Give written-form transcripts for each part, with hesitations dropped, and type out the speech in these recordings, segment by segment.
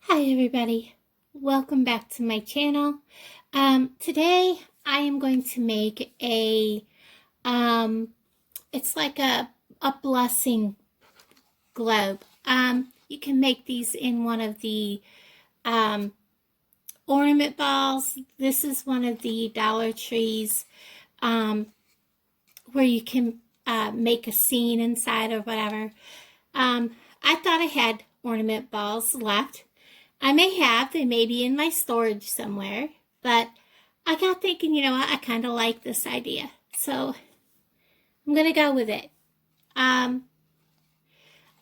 Hi everybody, welcome back to my channel. Today I am going to make it's like a blessing globe. You can make these in one of the ornament balls. This is one of the Dollar Trees where you can make a scene inside or whatever. I thought I had ornament balls left. I may have, they may be in my storage somewhere, but I got thinking, you know what, I kind of like this idea. So I'm going to go with it. I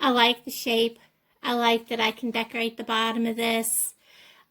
like the shape. I like that I can decorate the bottom of this.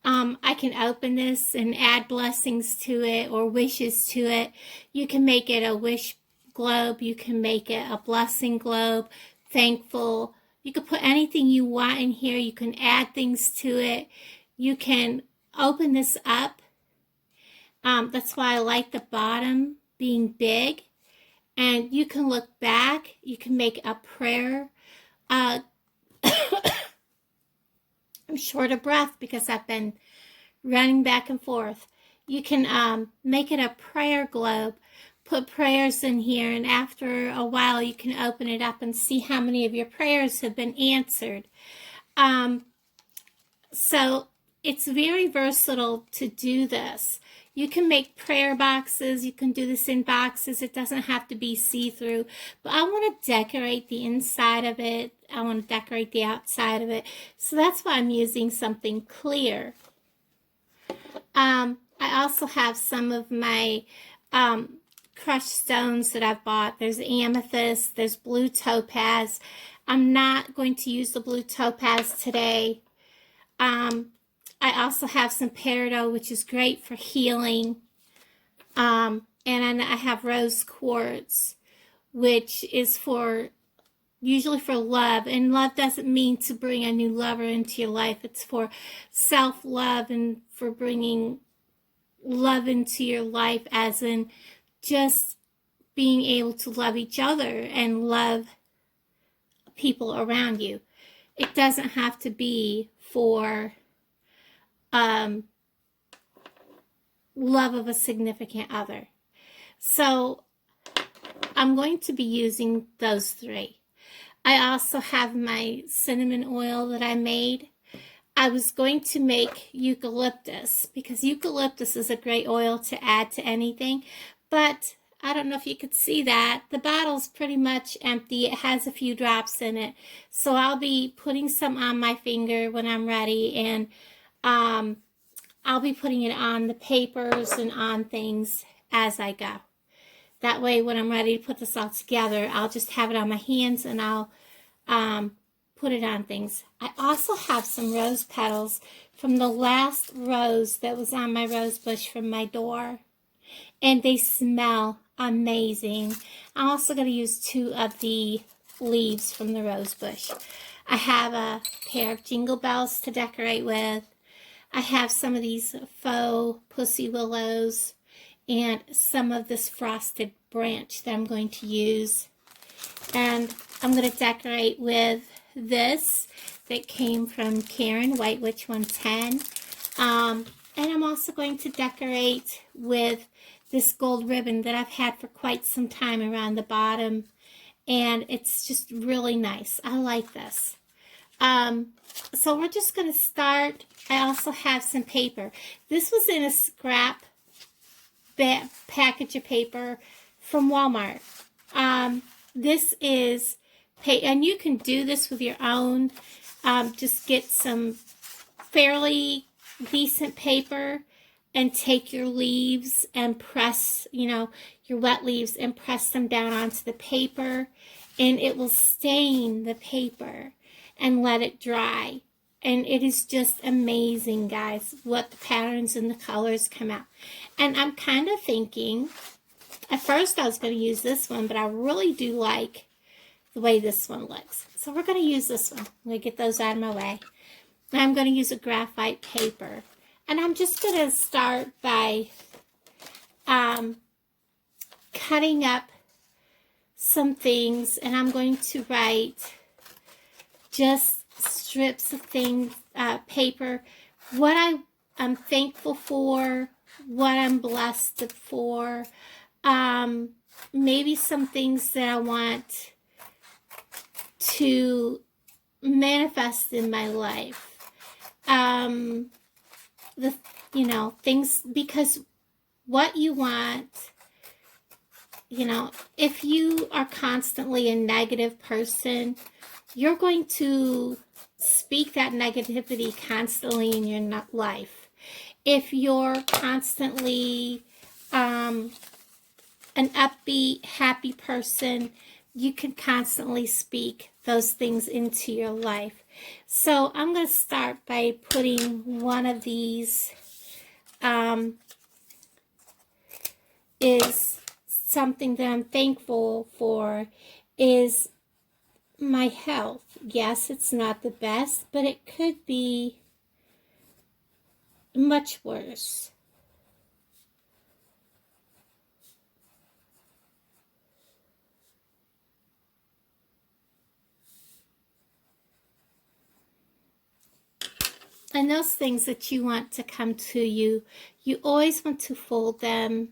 I can open this and add blessings to it or wishes to it. You can make it a wish globe. You can make it a blessing globe, thankful. You can put anything you want in here. You can add things to it. You can open this up. That's why I like the bottom being big. And you can look back. You can make a prayer. I'm short of breath because I've been running back and forth. You can make it a prayer globe. Put prayers in here, and after a while you can open it up and see how many of your prayers have been answered. So it's very versatile to do this. You can make prayer boxes. You can do this in boxes. It doesn't have to be see-through. But I want to decorate the inside of it. I want to decorate the outside of it. So that's why I'm using something clear. I also have some of my crushed stones that I've bought. There's amethyst, there's blue topaz. I'm not going to use the blue topaz today. I also have some peridot, which is great for healing. And I have rose quartz, which is usually for love. And love doesn't mean to bring a new lover into your life. It's for self-love and for bringing love into your life, as in just being able to love each other and love people around you. It doesn't have to be for love of a significant other. So I'm going to be using those three. I also have my cinnamon oil that I made. I was going to make eucalyptus because eucalyptus is a great oil to add to anything, but I don't know if you could see that. The bottle's pretty much empty. It has a few drops in it. So I'll be putting some on my finger when I'm ready, and I'll be putting it on the papers and on things as I go. That way when I'm ready to put this all together, I'll just have it on my hands and I'll put it on things. I also have some rose petals from the last rose that was on my rose bush from my door. And they smell amazing. I'm also going to use 2 of the leaves from the rose bush. I have a pair of jingle bells to decorate with. I have some of these faux pussy willows and some of this frosted branch that I'm going to use. And I'm going to decorate with this that came from Taren, White Witch 110. And I'm also going to decorate with this gold ribbon that I've had for quite some time around the bottom. And it's just really nice. I like this. So we're just going to start. I also have some paper. This was in a scrap package of paper from Walmart. This is, and you can do this with your own. Just get some fairly decent paper and take your leaves and press, your wet leaves, and press them down onto the paper, and it will stain the paper and let it dry. And it is just amazing, guys, what the patterns and the colors come out. And I'm kind of thinking, at first I was going to use this one, but I really do like the way this one looks. So we're going to use this one. I'm going to get those out of my way. And I'm going to use a graphite paper. And I'm just going to start by cutting up some things. And I'm going to write just strips of things, paper, what I'm thankful for, what I'm blessed for, maybe some things that I want to manifest in my life. Things, because what you want, if you are constantly a negative person, you're going to speak that negativity constantly in your life. If you're constantly an upbeat, happy person, you can constantly speak those things into your life. So I'm going to start by putting one of these, is something that I'm thankful for, is my health. Yes, it's not the best, but it could be much worse. And those things that you want to come to you, you always want to fold them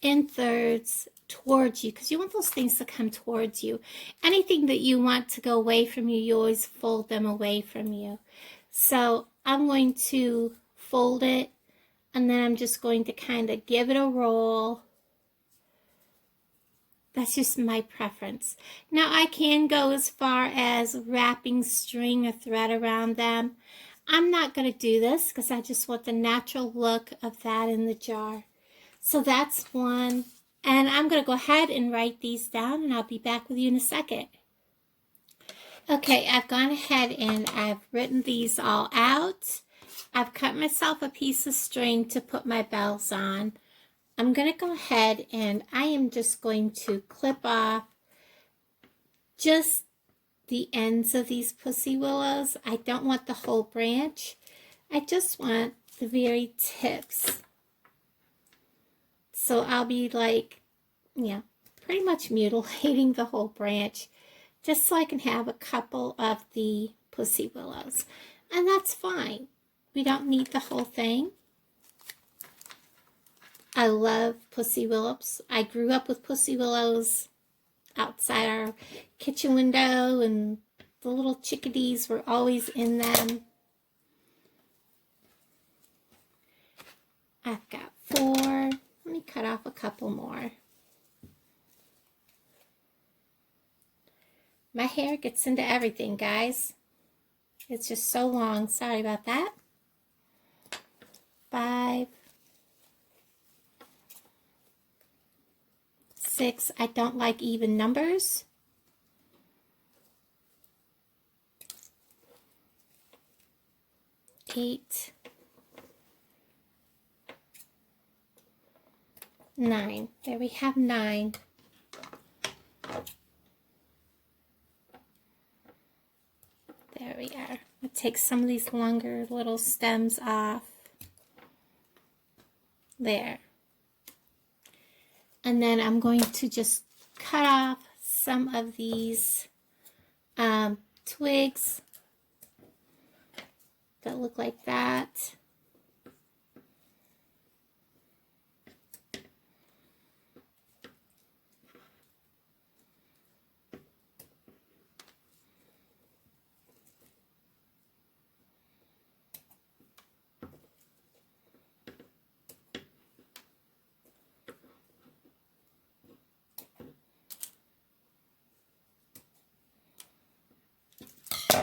in thirds towards you, because you want those things to come towards you. Anything that you want to go away from you, you always fold them away from you. So I'm going to fold it, and then I'm just going to kind of give it a roll. That's just my preference. Now I can go as far as wrapping string or thread around them. I'm not going to do this because I just want the natural look of that in the jar. So that's one. And I'm going to go ahead and write these down, and I'll be back with you in a second. Okay, I've gone ahead and I've written these all out. I've cut myself a piece of string to put my bells on. I'm going to go ahead and I am just going to clip off just the ends of these pussy willows. I don't want the whole branch. I just want the very tips. So I'll be like, pretty much mutilating the whole branch just so I can have a couple of the pussy willows. And that's fine. We don't need the whole thing. I love pussy willows. I grew up with pussy willows outside our kitchen window, and the little chickadees were always in them. I've got 4. Let me cut off a couple more. My hair gets into everything, guys. It's just so long. Sorry about that. 5, 6. I don't like even numbers. 8, 9. There we have 9. There we are. I'll take some of these longer little stems off. There. And then I'm going to just cut off some of these twigs that look like that.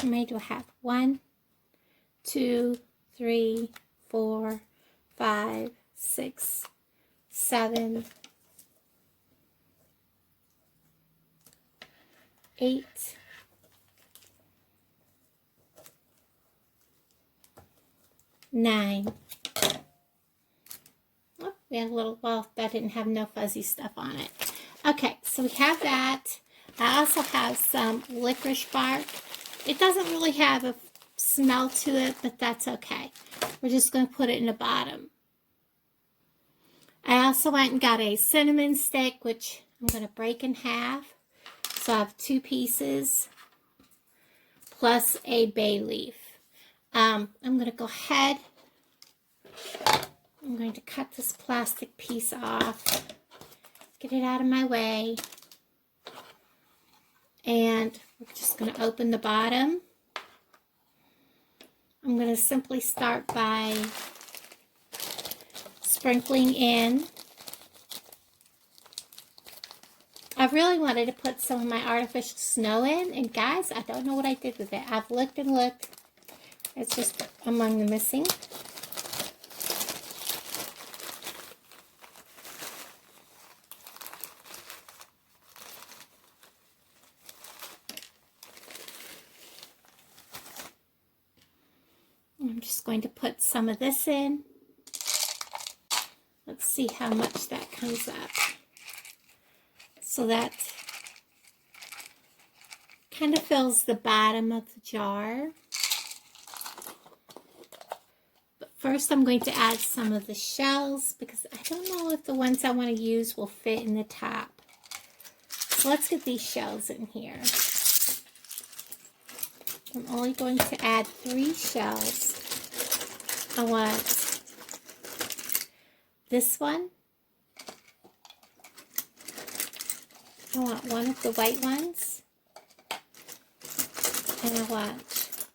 How many do I have? 1, 2, 3, 4, 5, 6, 7, 8, 9. Oh, we had a little, well, that didn't have no fuzzy stuff on it. Okay, so we have that. I also have some licorice bark. It doesn't really have a smell to it, but that's okay. We're just going to put it in the bottom. I also went and got a cinnamon stick, which I'm going to break in half. So I have 2 pieces. plus a bay leaf. I'm going to go ahead. I'm going to cut this plastic piece off, get it out of my way, and we're just going to open the bottom. I'm going to simply start by sprinkling in. I really wanted to put some of my artificial snow in, and guys, I don't know what I did with it. I've looked and looked. It's just among the missing. I'm just going to put some of this in. Let's see how much that comes up. So that kind of fills the bottom of the jar. But first I'm going to add some of the shells because I don't know if the ones I want to use will fit in the top. So let's get these shells in here. I'm only going to add 3 shells. I want this one. I want one of the white ones. And I want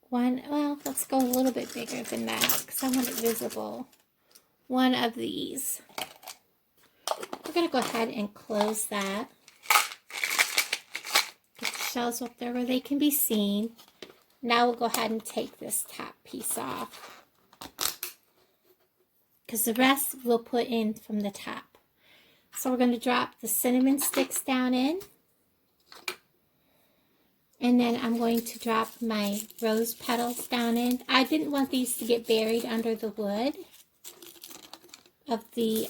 one, well, let's go a little bit bigger than that because I want it visible. One of these. We're going to go ahead and close that. Get the shells up there where they can be seen. Now we'll go ahead and take this top piece off, because the rest we'll put in from the top. So we're going to drop the cinnamon sticks down in, and then I'm going to drop my rose petals down in. I didn't want these to get buried under the wood of the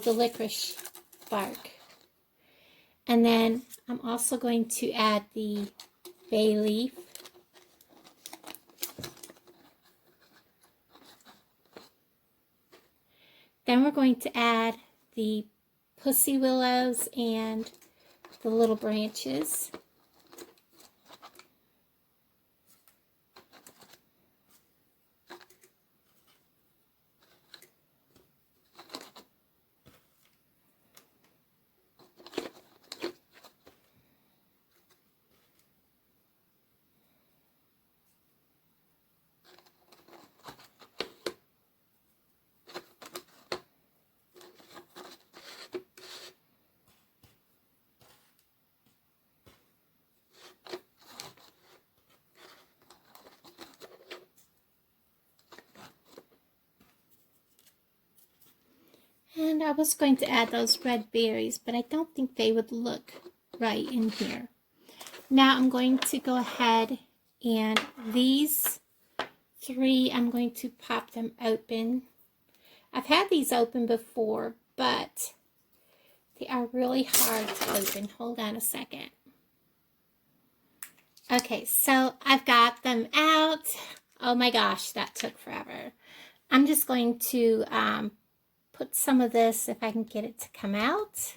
the licorice bark. And then I'm also going to add the bay leaf. Then we're going to add the pussy willows and the little branches. And I was going to add those red berries, but I don't think they would look right in here. Now I'm going to go ahead and these 3, I'm going to pop them open. I've had these open before, but they are really hard to open. Hold on a second. Okay, so I've got them out. Oh my gosh, that took forever. I'm just going to put some of this, if I can get it to come out.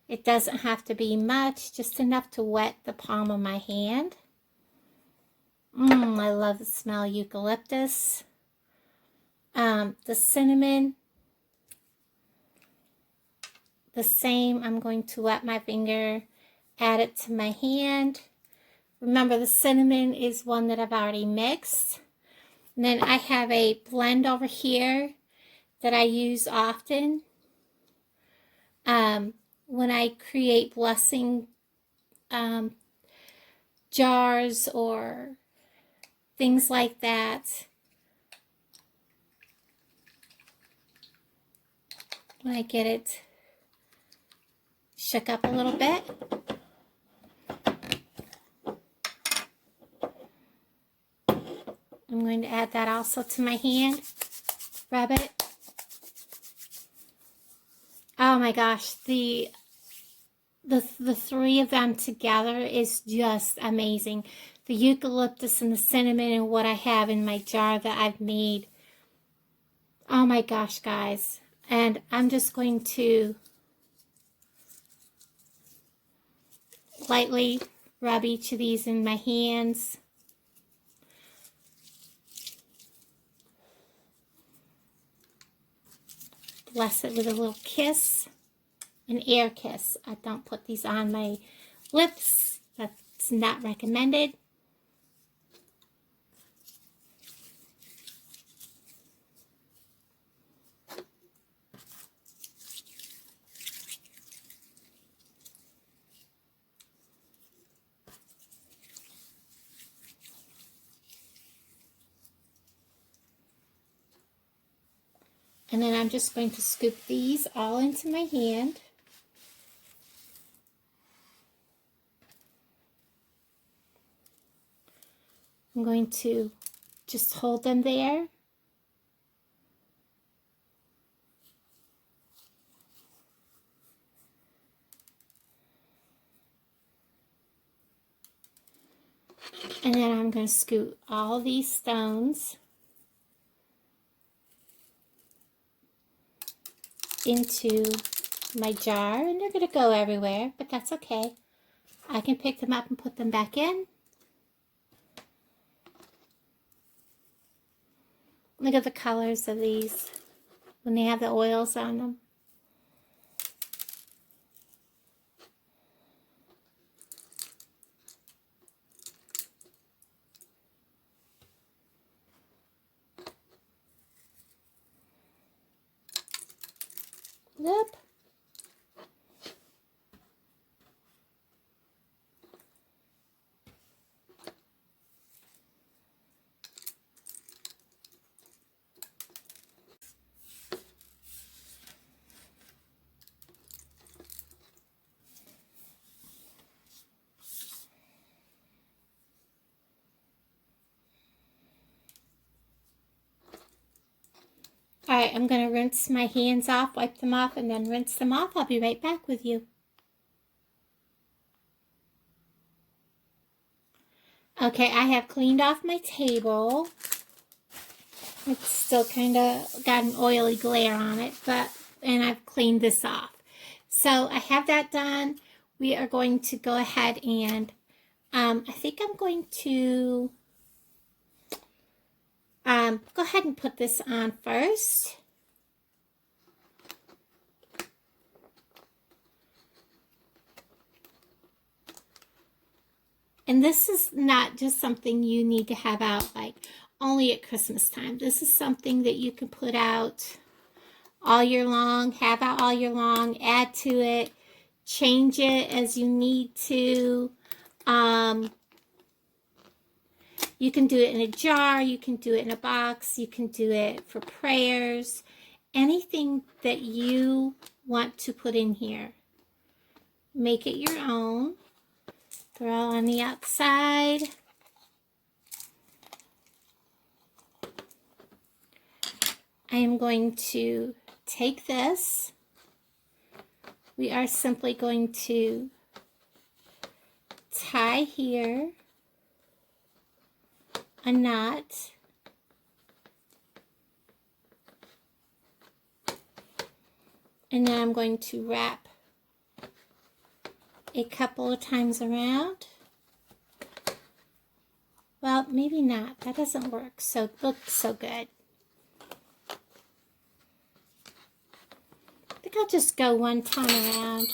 It doesn't have to be much, just enough to wet the palm of my hand. I love the smell of eucalyptus. The cinnamon, the same. I'm going to wet my finger, add it to my hand. Remember, the cinnamon is one that I've already mixed. And then I have a blend over here that I use often when I create blessing jars or things like that. When I get it shook up a little bit. I'm going to add that also to my hand. Rub it. Oh my gosh, the 3 of them together is just amazing. The eucalyptus and the cinnamon and what I have in my jar that I've made. Oh my gosh, guys. And I'm just going to lightly rub each of these in my hands. Bless it with a little kiss, an air kiss. I don't put these on my lips. That's not recommended. And then I'm just going to scoop these all into my hand. I'm going to just hold them there. And then I'm going to scoop all these stones into my jar, and they're going to go everywhere, but that's okay. I can pick them up and put them back in. Look at the colors of these when they have the oils on them. Yep. Alright, I'm going to rinse my hands off, wipe them off, and then rinse them off. I'll be right back with you. Okay, I have cleaned off my table. It's still kind of got an oily glare on it, and I've cleaned this off. So I have that done. We are going to go ahead and, I think I'm going to go ahead and put this on first. And this is not just something you need to have out like only at Christmas time. This is something that you can put out all year long, have out all year long, add to it, change it as you need to. You can do it in a jar, you can do it in a box, you can do it for prayers, anything that you want to put in here. Make it your own. Throw on the outside. I am going to take this. We are simply going to tie here a knot. And then I'm going to wrap a couple of times around. Well, maybe not. That doesn't work. So looks so good. I think I'll just go one time around.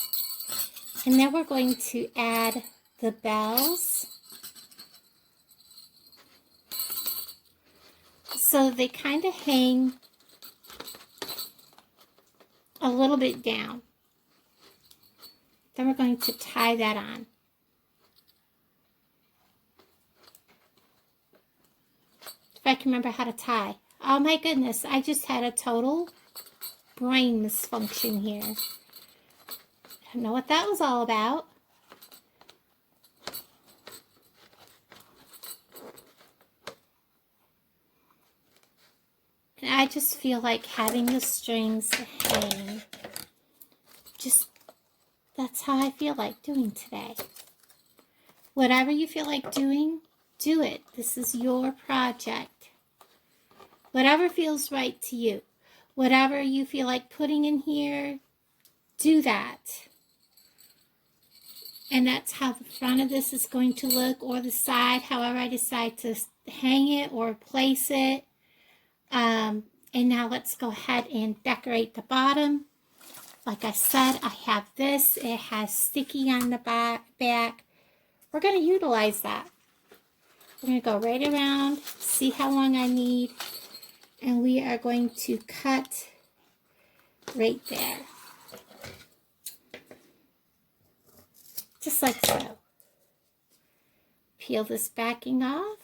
And then we're going to add the bells. So they kind of hang a little bit down. Then we're going to tie that on. If I can remember how to tie. Oh my goodness, I just had a total brain misfunction here. I don't know what that was all about. And I just feel like having the strings hang. That's how I feel like doing today. Whatever you feel like doing, do it. This is your project. Whatever feels right to you. Whatever you feel like putting in here, do that. And that's how the front of this is going to look, or the side, however I decide to hang it or place it. And now let's go ahead and decorate the bottom. Like I said, I have this. It has sticky on the back. We're going to utilize that. We're going to go right around, see how long I need, and we are going to cut right there. Just like so. Peel this backing off.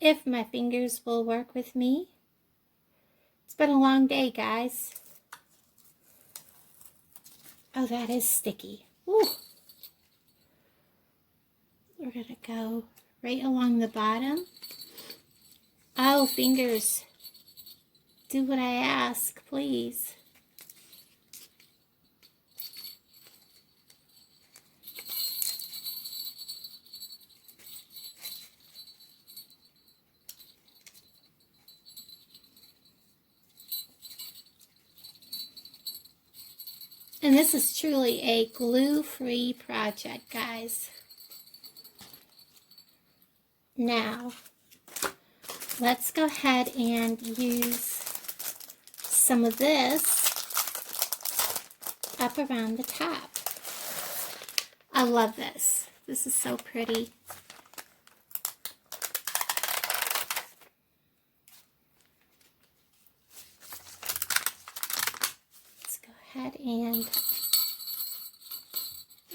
If my fingers will work with me. It's been a long day, guys. Oh, that is sticky. Ooh. We're going to go right along the bottom. Oh, fingers. Do what I ask, please. And this is truly a glue-free project, guys. Now, let's go ahead and use some of this up around the top. I love this. This is so pretty. Let's go ahead and,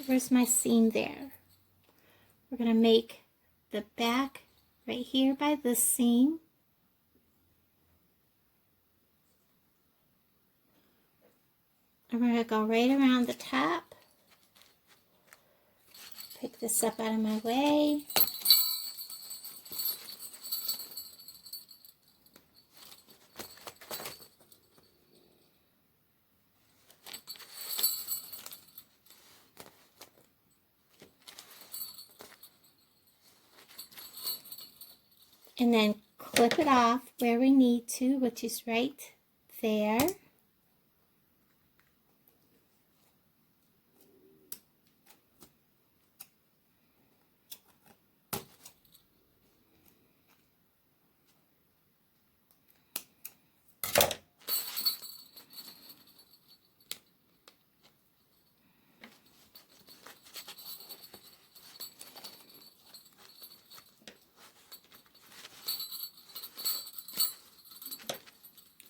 where's my seam there? We're going to make the back right here by this seam. And we're going to go right around the top. Pick this up out of my way. And then clip it off where we need to, which is right there.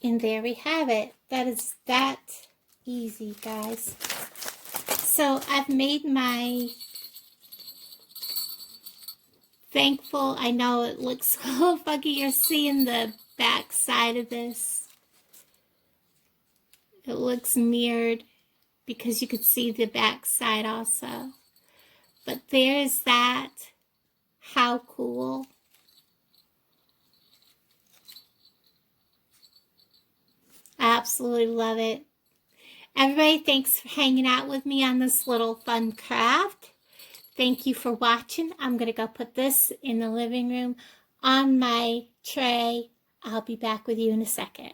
And there we have it. That is that easy, guys. So I've made my thankful. I know it looks a little funky. You're seeing the back side of this. It looks mirrored because you could see the back side also. But there's that. How cool. I absolutely love it. Everybody, thanks for hanging out with me on this little fun craft. Thank you for watching. I'm going to go put this in the living room on my tray. I'll be back with you in a second.